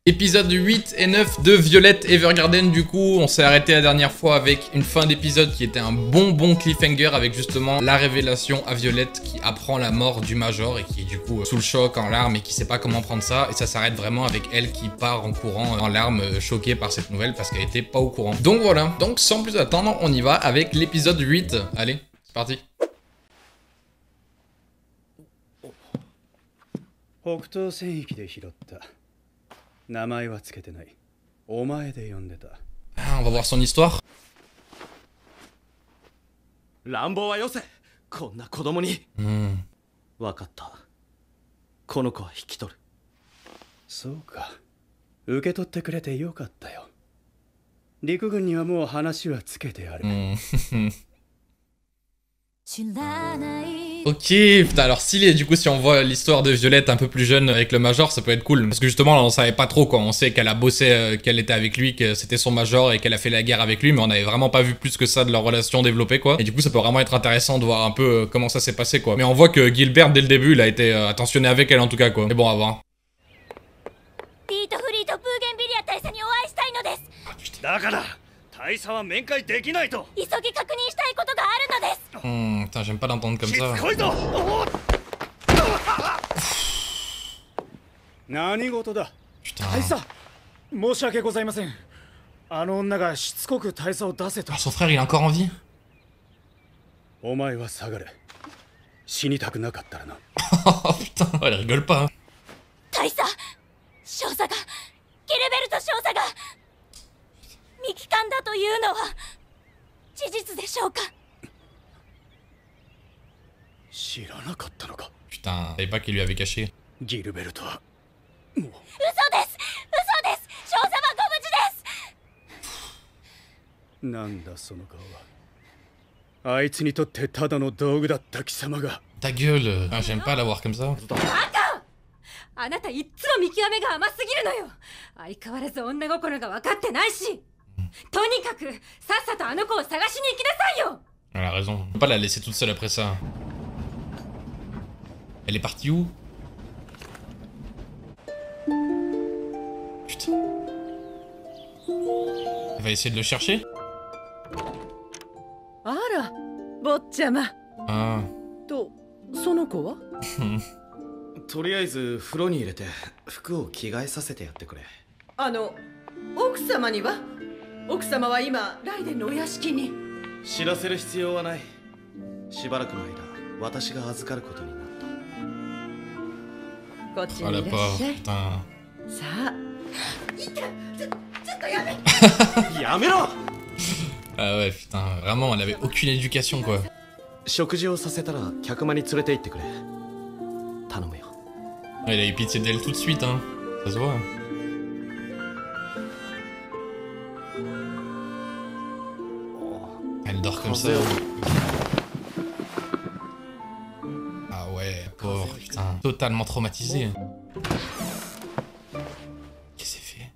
Épisode 8 et 9 de Violet Evergarden. Du coup, on s'est arrêté la dernière fois avec une fin d'épisode qui était un bon cliffhanger, avec justement la révélation à Violette qui apprend la mort du Major et qui est du coup sous le choc, en larmes, et qui sait pas comment prendre ça. Et ça s'arrête vraiment avec elle qui part en courant en larmes, choquée par cette nouvelle parce qu'elle était pas au courant. Donc voilà, donc sans plus attendre, on y va avec l'épisode 8. Allez, c'est parti. 北東戦域で拾った。名前はつけてない。お前で呼んでた。Ah, on va voir son histoire. 乱暴はよせ。こんな子供に。わかった。この子は引き取る。そうか。受け取ってくれてよかったよ。陸軍にはもう話はつけてある。Ok, putain, alors stylé, du coup si on voit l'histoire de Violette un peu plus jeune avec le Major, ça peut être cool. Parce que justement là on savait pas trop quoi, on sait qu'elle a bossé, qu'elle était avec lui, que c'était son Major et qu'elle a fait la guerre avec lui, mais on avait vraiment pas vu plus que ça de leur relation développée quoi. Et du coup ça peut vraiment être intéressant de voir un peu comment ça s'est passé quoi. Mais on voit que Gilbert dès le début il a été attentionné avec elle en tout cas quoi. Mais bon, à voir. Putain, j'aime pas l'entendre comme ça. Putain. Alors son frère il est encore en vie? Oh putain, elle rigole pas. Putain, je savais pas qu'il lui avait caché. Ta gueule, ah, j'aime pas la voir comme ça. Elle a raison, on peut pas la laisser toute seule après ça. Elle est partie où? Putain. Elle va essayer de le chercher? Ah. とりあえず風呂に入れて服を着替えさせてやってくれ。奥様には？奥様は今ライデンのお屋敷に。知らせる必要はない。しばらくの間私が預かることになった。こっちにいらっしゃい。さあ。ちょっとやめ。やめろ。Ah ouais, putain, vraiment, elle avait aucune éducation quoi. 食事をさせたら客間に連れて行ってくれ。頼むよ。Elle a eu pitié d'elle tout de suite, hein. Ça se voit. Elle dort comme ça. Ah ouais, pauvre, putain. Totalement traumatisée. Qu'est-ce qu'elle fait?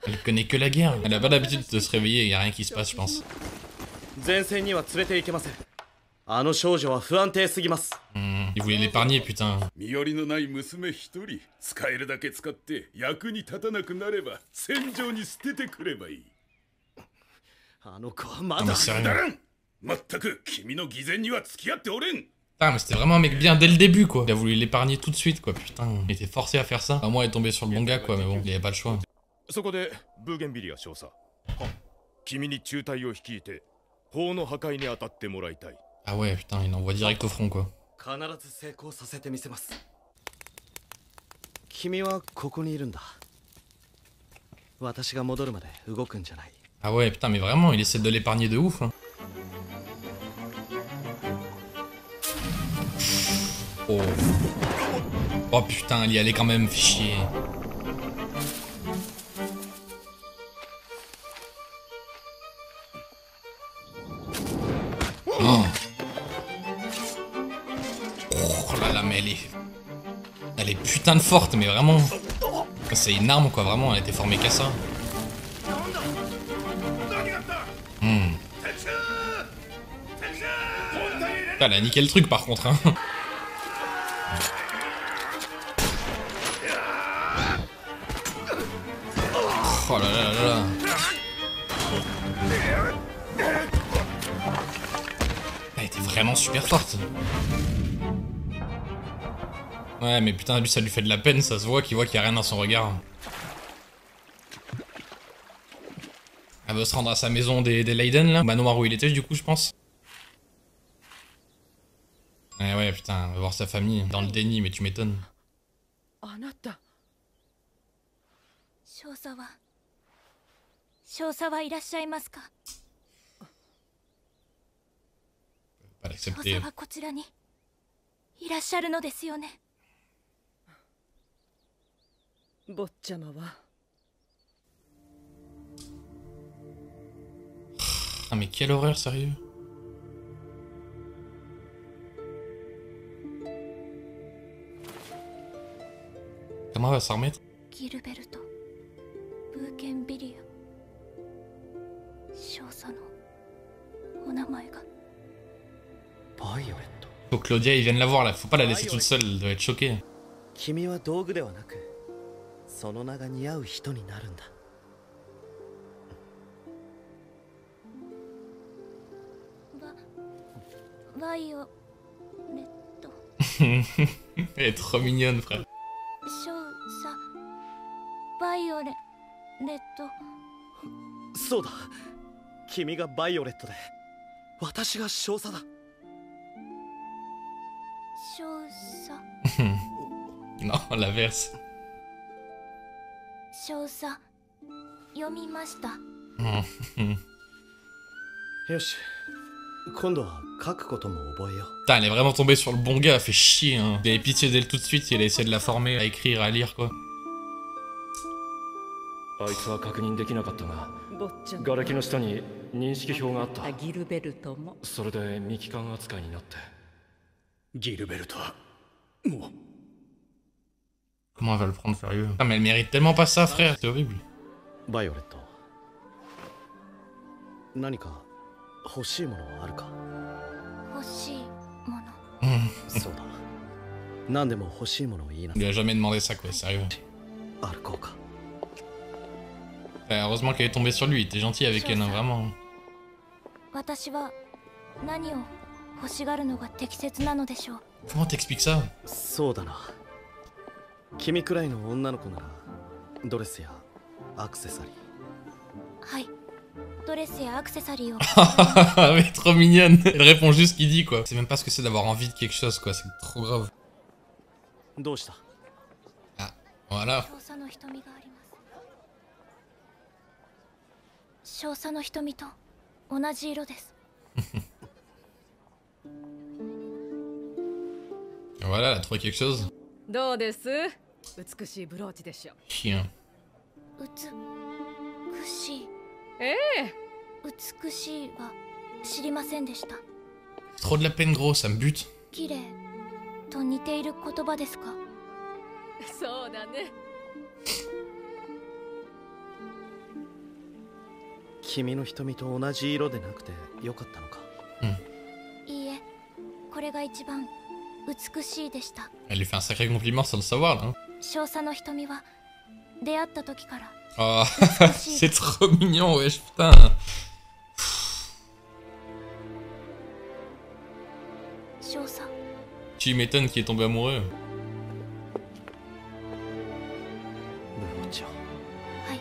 Elle connaît que la guerre. Elle a pas l'habitude de se réveiller, il y a rien qui se passe, je pense. Il voulait l'épargner, putain. Non mais sérieux. Ah mais c'était vraiment un mec bien dès le début quoi. Il a voulu l'épargner tout de suite quoi, putain. Il était forcé à faire ça. Enfin, moi il est tombé sur le bon gars quoi, mais bon, il avait pas le choix. Ah ouais putain, il envoie direct au front quoi. Ah ouais putain, mais vraiment il essaie de l'épargner de ouf hein. Oh. Oh putain, elle y allait quand même, fait chier. Oh. Oh là là, mais elle est putain de forte, mais vraiment. C'est une arme quoi, vraiment, elle était formée qu'à ça. Elle a niqué le truc par contre, hein. Oh là là là là. Elle était vraiment super forte. Ouais, mais putain, lui ça lui fait de la peine, ça se voit qu'il y a rien dans son regard. Elle veut se rendre à sa maison des Leiden là, manoir où il était du coup je pense. Ouais putain, elle va voir sa famille dans le déni, mais tu m'étonnes. あなた少佐はいらっしゃいますか。 Pas 少 l'accepter. 佐はこちらにいらっしゃるのですよね。坊ちゃまは Ah mais quelle horreur, sérieux. Comment elle va s'en remettre? ギルベルト・ブーケンビリア。少佐のお名前が。バイオレット。 Faut que Claudia ils viennent la voir là, faut pas la laisser toute seule, elle doit être choquée. 君は道具ではなく、その名が似合う人になるんだ。バイオレット。Elle est trop mignonne, frère. 少佐バイオレット。そうだ。君がバイオレットで、私が少佐だ。少佐 Non, l'inverse. 少佐読みました。よし。今度は書くことも覚えよう。 Putain, elle est vraiment tombée sur le bon gars, elle fait chier, hein. Elle avait pitié d'elle tout de suite, elle a essayé de la former à écrire, à lire, quoi. あいつは確認できなかったが、坊ちゃま瓦礫の下に認識表があった。ギルベルトもそれで未帰還扱いになって。ギルベルトはもう Comment elle va le prendre sérieux? Ah, mais elle mérite tellement pas ça, frère, c'est horrible. バイオレット。何か欲しいものはあるか？欲しいもの。そうだ。何でも欲しいものをいいな。 Il lui a jamais demandé ça, quoi, sérieux. 歩こうか。 Heureusement qu'elle est tombée sur lui, il était gentil avec elle, hein, vraiment. 私は何を欲しがるのが適切なのでしょう。 Comment t'expliques ça? そうだな。君くらいの女の子ならドレスやアクセサリー。はい。ドレスやアクセサリーを。Mais trop mignonne. Elle répond juste ce qu'il dit, quoi. C'est même pas ce que c'est d'avoir envie de quelque chose, quoi. C'est trop grave. どうした？ Ah, voilà. 少佐の瞳があります。少佐の瞳と同じ色です。 Voilà, elle a trouvé quelque chose. どうです？美しいブローチでしょ。 Chien. 美しい。ええ。美しいは知りませんでした。 Trop de la peine, gros, ça me bute. 綺麗と似ている言葉ですか？そうだね。君の瞳と同じ色でなくてよかったのか？いいえ、これが一番美しいでした。 Elle lui fait un sacré compliment sans le savoir, là. Hein. 少佐の瞳は出会った時から。 Oh, c'est trop mignon, wesh, putain. 少佐。 Tu m'étonnes qu'il est tombé amoureux. ブローチを。はい。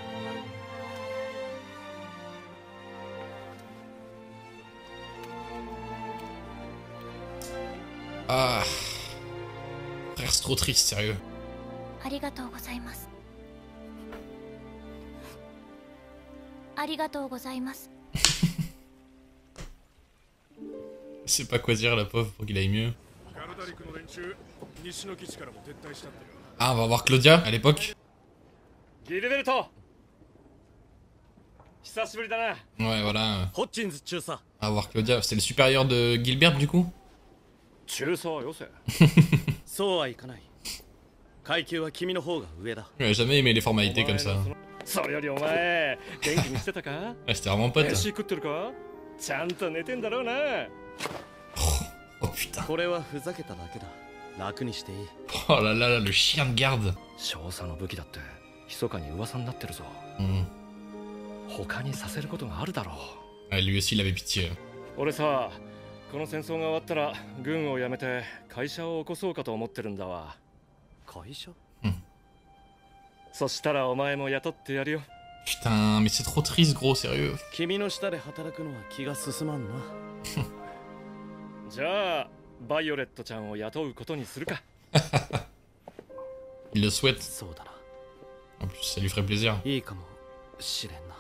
Ah. Frère, c'est trop triste, sérieux. ありがとうございます。ありがとうございます。 Je sais pas quoi dire, la pauvre, pour qu'il aille mieux. Ah, on va voir Claudia, à l'époque. ギルベルト。久しぶりだな。 Ouais, voilà. ホッチンズ中佐。 On va voir Claudia. C'est le supérieur de Gilbert, du coup? 中佐はよせ。そうはいかない。階級は君の方が上だ。 Il a jamais aimé les formalités comme ça. それよりお前、元気にしてたか？ Ouais, c'était vraiment pote. 飯食ってるか？ちゃんと寝てんだろうな。Oh putain. これはふざけただけだ。楽にしていい。 Oh là là, le chien de garde. 少佐の武器だって密かに噂になってるぞ。他にさせることがあるだろう。 Ah, lui aussi il avait pitié. 俺さ、この戦争が終わったら軍を辞めて会社を起こそうかと思ってるんだわ。会社？そしたらお前も雇ってやるよ。 Putain, mais c'est trop triste, gros, sérieux. 君の下で働くのは気が進まんな。じゃあバイオレットちゃんを雇うことにするか。 Il le souhaite. そうだな。 En plus, ça lui ferait plaisir. いいかもしれんな。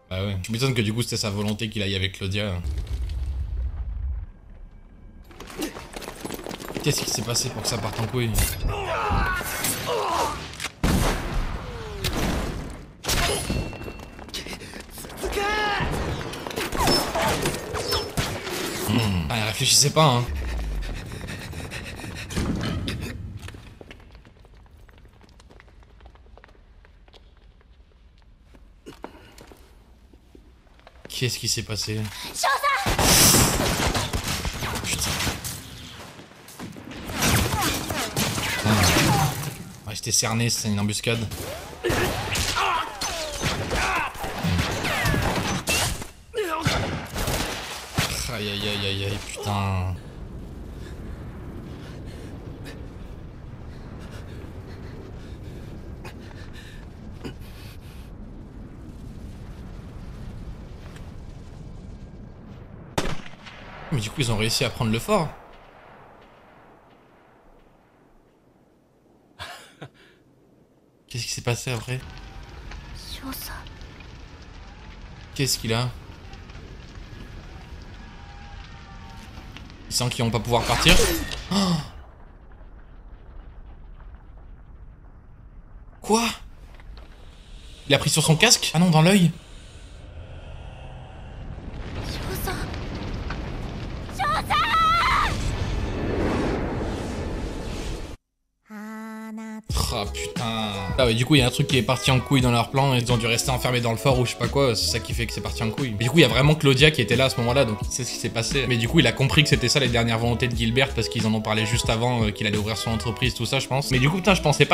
Bah ouais. Je m'étonne que du coup c'était sa volonté qu'il aille avec Claudia. Qu'est-ce qui s'est passé pour que ça parte en couille? Ah, il réfléchissait pas, hein. Qu'est-ce qui s'est passé? Putain. Ouais, j'étais cerné, c'est une embuscade. Aïe aïe aïe aïe aïe, putain. Mais du coup ils ont réussi à prendre le fort. Qu'est-ce qui s'est passé après? Qu'est-ce qu'il a? Ils sentent qu'ils vont pas pouvoir partir. Oh, quoi? Il a pris sur son casque? Ah non, dans l'œil. Ah putain. Ah ouais, du coup il y a un truc qui est parti en couille dans leur plan et ils ont dû rester enfermés dans le fort ou je sais pas quoi, c'est ça qui fait que c'est parti en couille. Mais du coup il y a vraiment Claudia qui était là à ce moment là, donc il sait ce qui s'est passé. Mais du coup il a compris que c'était ça les dernières volontés de Gilbert parce qu'ils en ont parlé juste avant qu'il allait ouvrir son entreprise, tout ça je pense. Mais du coup putain je pensais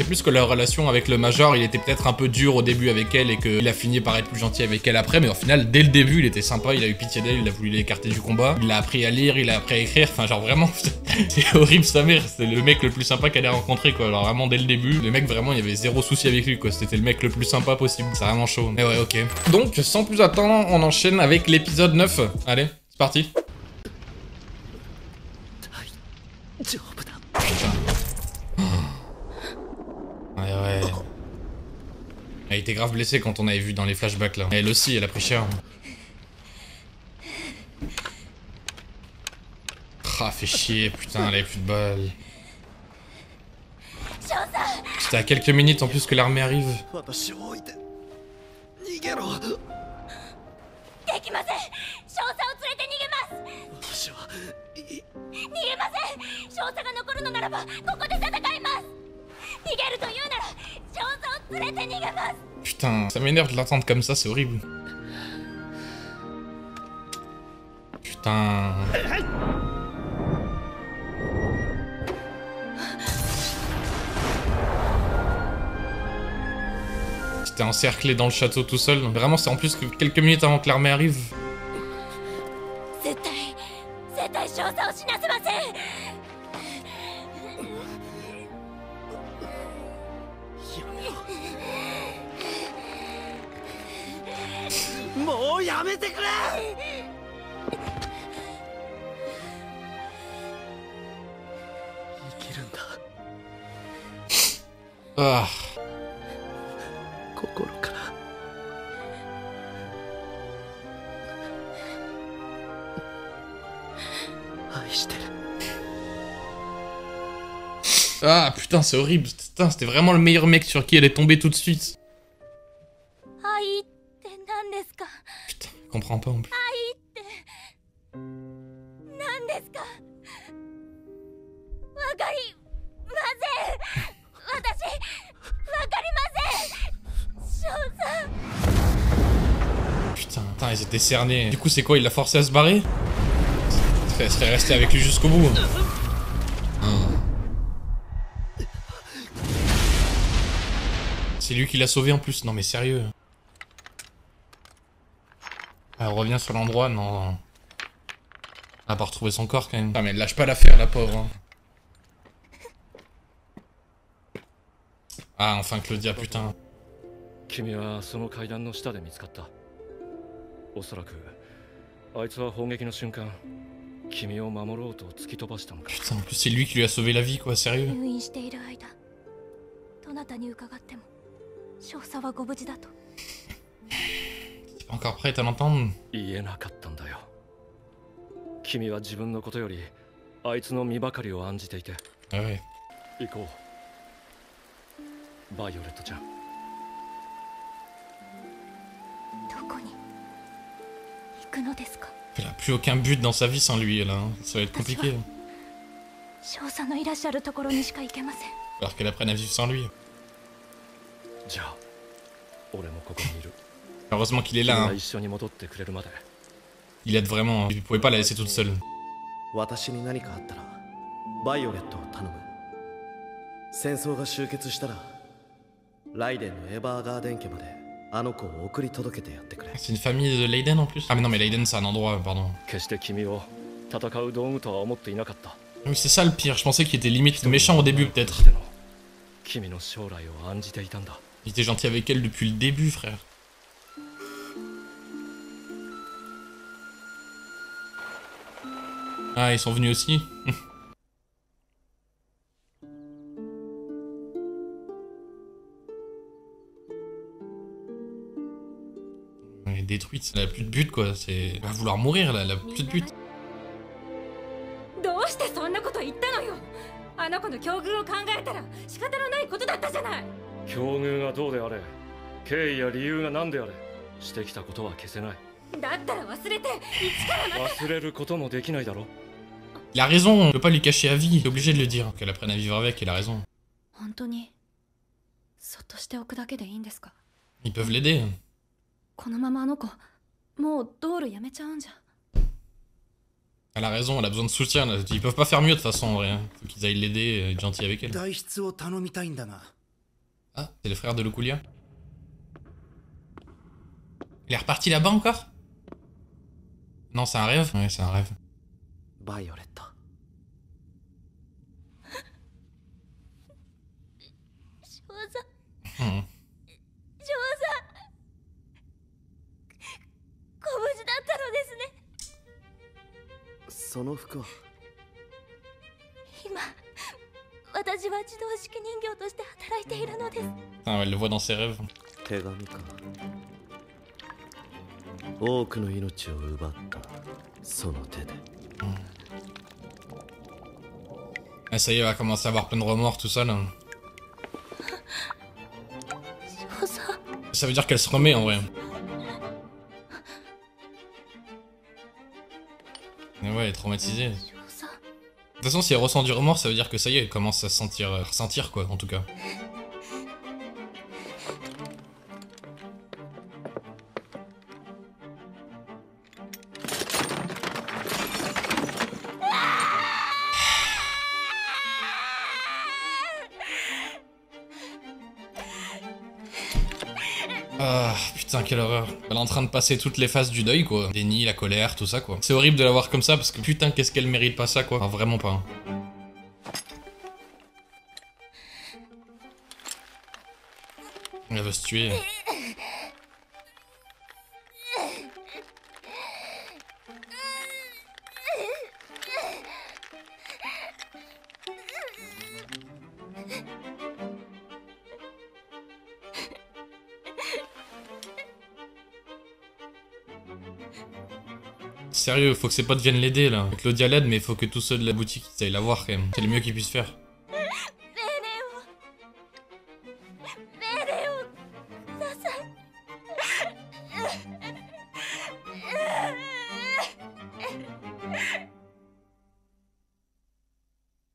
plus que leur relation avec le Major il était peut-être un peu dur au début avec elle et qu'il a fini par être plus gentil avec elle après, mais au final dès le début il était sympa, il a eu pitié d'elle, il a voulu l'écarter du combat, il a appris à lire, il a appris à écrire, enfin genre vraiment c'est horrible sa mère, c'est le mec le plus sympa qu'elle ait rencontré quoi, alors vraiment dès le début, le mec vraiment il y avait zéro souci avec lui quoi, c'était le mec le plus sympa possible, c'est vraiment chaud. Mais ouais ok. Donc sans plus attendre, on enchaîne avec l'épisode 9. Allez, c'est parti. Putain. Ouais ouais. Elle était grave blessée quand on avait vu dans les flashbacks là. Elle aussi, elle a pris cher. Ah fait chier, putain, elle avait plus de balles. C'était à quelques minutes en plus que l'armée arrive. Putain, ça m'énerve de l'attendre comme ça, c'est horrible. Putain. C'était encerclé dans le château tout seul. Vraiment, c'est en plus que quelques minutes avant que l'armée arrive. Ah. Ah putain, c'est horrible. Putain, c'était vraiment le meilleur mec sur qui elle est tombée tout de suite. Putain, je comprends pas en plus. Putain, ils étaient cernés. Du coup, c'est quoi? Il l'a forcé à se barrer? Elle serait restée avec lui jusqu'au bout. C'est lui qui l'a sauvé en plus. Non mais sérieux. Elle revient sur l'endroit, non. Elle a pas retrouvé son corps quand même. Ah mais elle lâche pas l'affaire, la pauvre. Hein. Ah enfin Claudia, putain. 君はその階段の下で見つかった。おそらくあいつは砲撃の瞬間君を守ろうと突き飛ばしたのか。 Putain, en plus c'est lui qui lui a sauvé la vie quoi, sérieux. 入院している間、どなたに伺っても少佐はご無事だと。 T'es pas encore prête à l'entendre? 言えなかったんだよ。君は自分のことよりあいつの身ばかりを案じていて。 Ah ouais. 行こうバイオレットちゃん。どこに行くのですか？ Elle a plus aucun but dans sa vie sans lui là, hein. Ça va être compliqué. 少佐のいらっしゃるところにしか行けません。 Alors qu'elle apprenne à vivre sans lui. じゃあ俺もここにいる。 Heureusement qu'il est là, 君が hein. 一緒に戻ってくれるまで。 Il aide vraiment, il pouvait pas la laisser toute seule. 私に何かあったらバイオレットを頼む。戦争が終結したらライデンのエヴァーガーデン家まであの子を送り届けてやってくれ。 C'est une famille de Leiden en plus. Ah mais non mais Leiden c'est un endroit, pardon. 決して君を戦う道具とは思っていなかった。 Oui c'est ça le pire, je pensais qu'il était limite méchant au début peut-être. 君の将来を案じていたんだ。 Il était gentil avec elle depuis le début frère. Ah ils sont venus aussi. Elle est détruite, elle a plus de but quoi, c'est... Elle va vouloir mourir là, elle a plus de but. どうしてそんなこと言ったのよ。あの子の境遇を考えたら仕方のないことだったじゃない。境遇がどうであれ、経緯や理由が何であれ、してきたことは消せない。だったら忘れて一からまた。忘れることもできないだろ。 Il a raison, on peut pas lui cacher à vie, t'es obligé de le dire. Qu'elle apprenne à vivre avec, il a raison. 本当にそっとしておくだけでいいんですか？ Ils peuvent l'aider. このままあの子もうドールやめちゃうんじゃ。 Elle a raison, elle a besoin de soutien. Là. Ils peuvent pas faire mieux de toute façon en vrai. Hein. Faut qu'ils aillent l'aider, être gentils avec elle. 代筆を頼みたいんだが。 Ah, c'est le frère de Luculia. Il est reparti là-bas encore? Non, c'est un rêve? Ouais, c'est un rêve. バイオレット。少佐、 Hmm. 少佐、ご無事だったのですね。その服は今私は自動式人形として働いているのです。 Ah, elle le voit dans ses rêves. 手紙か。多くの命を奪ったその手で。Ah, ça y est, elle va commencer à avoir plein de remords, tout ça là. 少佐、 Ça veut dire qu'elle se remet en vrai. Mais ouais, elle est traumatisée. De 少佐、 toute façon, si elle ressent du remords, ça veut dire que ça y est, elle commence à se sentir, ressentir quoi, en tout cas. Ah putain quelle horreur. Elle est en train de passer toutes les phases du deuil quoi. Déni, la colère, tout ça quoi. C'est horrible de la voir comme ça parce que putain qu'est-ce qu'elle mérite pas ça quoi. Enfin, vraiment pas. Elle veut se tuer. Sérieux, faut que ses potes viennent l'aider là. Claudia l'aide, mais faut que tous ceux de la boutique ils aillent la voir quand même. C'est le mieux qu'ils puissent faire. 命令をください。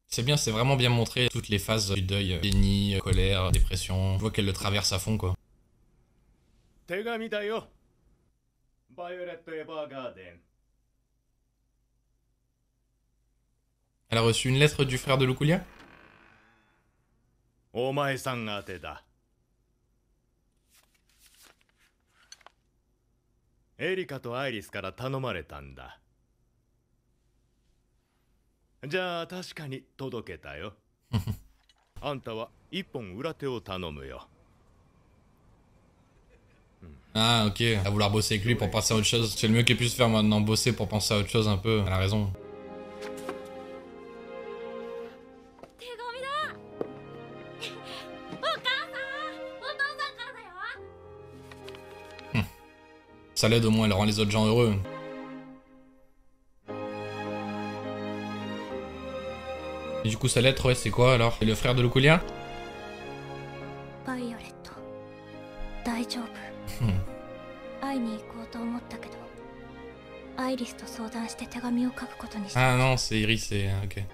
C'est bien, c'est vraiment bien montré toutes les phases du deuil. Déni, colère, dépression. On voit qu'elle le traverse à fond quoi. 手紙だよ。バイオレット・エヴァーガーデン。Elle a reçu une lettre du frère de Luculia? お前さん宛てだ。エリカとアイリスから頼まれたんだ。じゃあ確かに届けたよ。あんたは一本裏手を頼むよ。 Ah ok, à vouloir bosser avec lui pour passer à autre chose. C'est le mieux qu'elle puisse faire maintenant, bosser pour penser à autre chose un peu. Elle a raison. Ça l'aide au moins, elle rend les autres gens heureux. Et du coup sa lettre, ouais, c'est quoi alors? C'est le frère de Luculia? Ah non, c'est Iris, c'est... ok.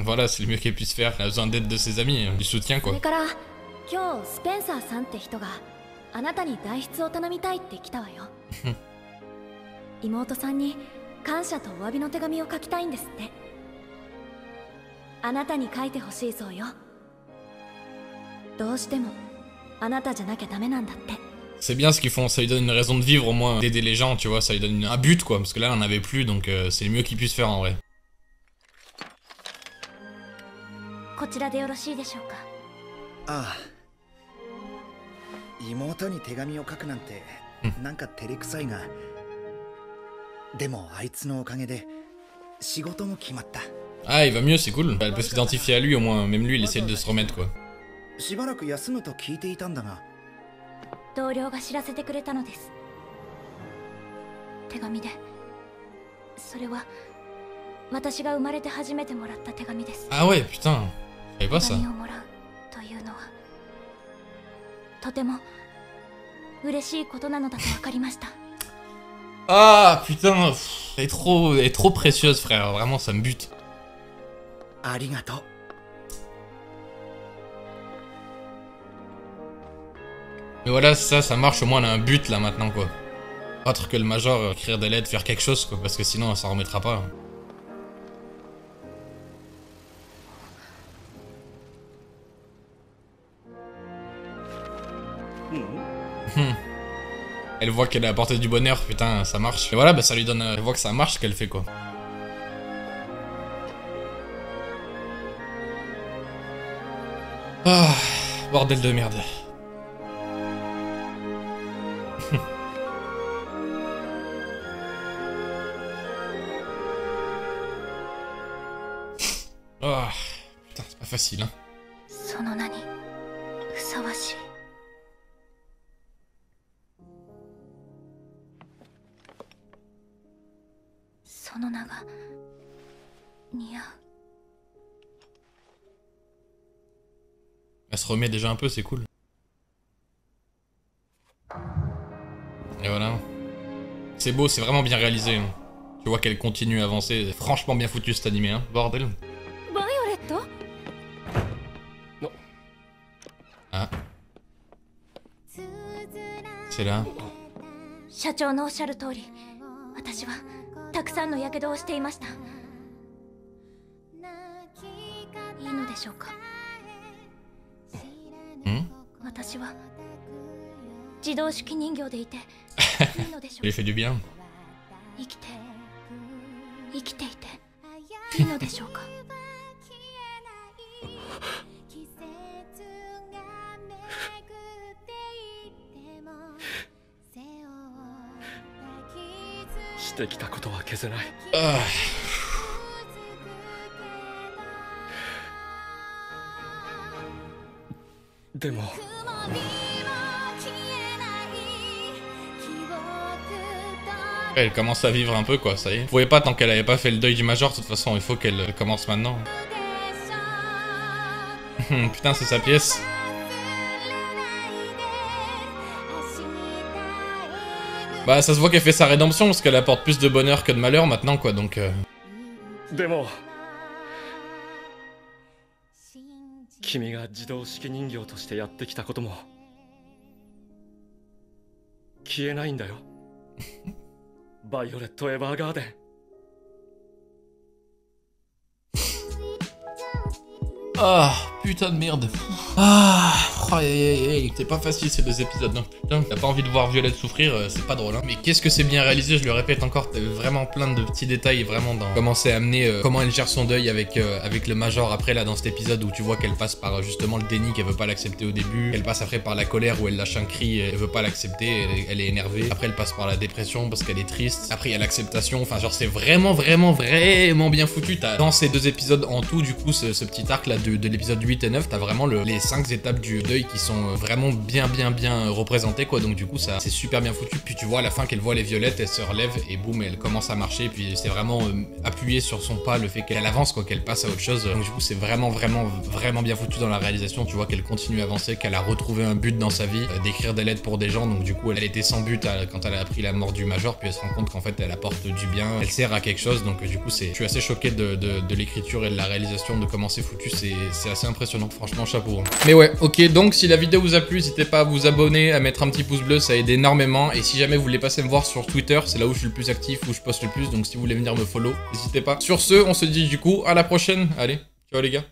Voilà, c'est le mieux qu'elle puisse faire. Elle a besoin d'aide de ses amis, du soutien quoi. 今日スペンサーさんって人があなたに代筆を頼みたいって来たわよ。妹さんに感謝とお詫びの手紙を書きたいんですって。あなたに書いてほしいそうよ。どうしてもあなたじゃなきゃダメなんだって。 C'est bien ce qu'ils font, ça lui donne une raison de vivre au moins, d'aider les gens, tu vois, ça lui donne un but quoi, parce que là elle en avait plus, donc c'est le mieux qu'ils puissent faire en vrai. こちらでよろしいでしょうか。ああ。妹に手紙を書くなんてなんか照れくさいが、でもあいつのおかげで仕事も決まった。 Ah, il va mieux, c'est cool. Elle peut s'identifier à lui au moins, même lui il essaie de se remettre quoi. しばらく休むと聞いていたんだが。 同僚が知らせてくれたのです。手紙で。それは私が生まれて初めてもらった手紙です。 Ah ouais, putain, je savais pas ça. 手紙をもらうというのはとても嬉しいことなのだと分かりました。 Ah putain, elle est trop précieuse frère, vraiment ça me bute. ありがとう。 Mais voilà, ça marche, au moins elle a un but là maintenant quoi. Autre que le major, écrire des lettres, faire quelque chose quoi, parce que sinon elle s'en remettra pas. Elle voit qu'elle a apporté du bonheur, putain, ça marche. Et voilà, bah ça lui donne... Elle voit que ça marche ce qu'elle fait quoi. Ah, bordel de merde. Oh, putain, c'est pas facile, hein. その名にふさわしい。その名が似合う。 Elle se remet déjà un peu, c'est cool. Et voilà. C'est beau, c'est vraiment bien réalisé. Hein. Tu vois qu'elle continue à avancer. C'est franchement bien foutu cet animé, hein. Bordel. Ah. C'est là. 社長のおっしゃる通り、私はたくさんの火傷をしていました。いいのでしょうか。私は自動式人形でいていいのでしょうか。Il fait du bien. 生きていていいのでしょうか。してきたことは消せない。でも Elle commence à vivre un peu quoi, ça y est. Vous pouvez pas tant qu'elle avait pas fait le deuil du major, de toute façon il faut qu'elle commence maintenant. Putain c'est sa pièce. Bah ça se voit qu'elle fait sa rédemption parce qu'elle apporte plus de bonheur que de malheur maintenant quoi, donc... でも君が自動式人形としてやってきたことも消えないんだよバイオレット・エヴァーガーデン Ah, putain de merde. Ah, c'est pas facile ces 2 épisodes, non. Putain, t'as pas envie de voir Violette souffrir, c'est pas drôle, hein. Mais qu'est-ce que c'est bien réalisé, je le répète encore, t'as vraiment plein de petits détails, vraiment, dans comment c'est amené, comment elle gère son deuil avec le Major après, là, dans cet épisode où tu vois qu'elle passe par, justement, le déni, qu'elle veut pas l'accepter au début, elle passe après par la colère où elle lâche un cri, elle veut pas l'accepter, elle est énervée, après elle passe par la dépression parce qu'elle est triste, après il y a l'acceptation, enfin, genre, c'est vraiment bien foutu, t'as, dans ces 2 épisodes en tout, du coup, ce petit arc, là, de l'épisode 8 et 9, t'as vraiment les 5 étapes du deuil qui sont vraiment bien représentées quoi, donc du coup ça c'est super bien foutu, puis tu vois à la fin qu'elle voit les violettes, elle se relève et boum elle commence à marcher, puis c'est vraiment appuyé sur son pas, le fait qu'elle avance quoi, qu'elle passe à autre chose, donc du coup c'est vraiment bien foutu dans la réalisation, tu vois qu'elle continue à avancer, qu'elle a retrouvé un but dans sa vie, d'écrire des lettres pour des gens, donc du coup elle était sans but quand elle a appris la mort du Major, puis elle se rend compte qu'en fait elle apporte du bien, elle sert à quelque chose, donc du coup je suis assez choqué de l'écriture et de la réalisation, de comment c'est foutu, c'est assez impressionnant, franchement chapeau. Mais ouais, ok, donc si la vidéo vous a plu, n'hésitez pas à vous abonner, à mettre un petit pouce bleu, ça aide énormément, et si jamais vous voulez passer me voir sur Twitter, c'est là où je suis le plus actif, où je poste le plus, donc si vous voulez venir me follow, n'hésitez pas. Sur ce, on se dit du coup à la prochaine, allez, ciao les gars.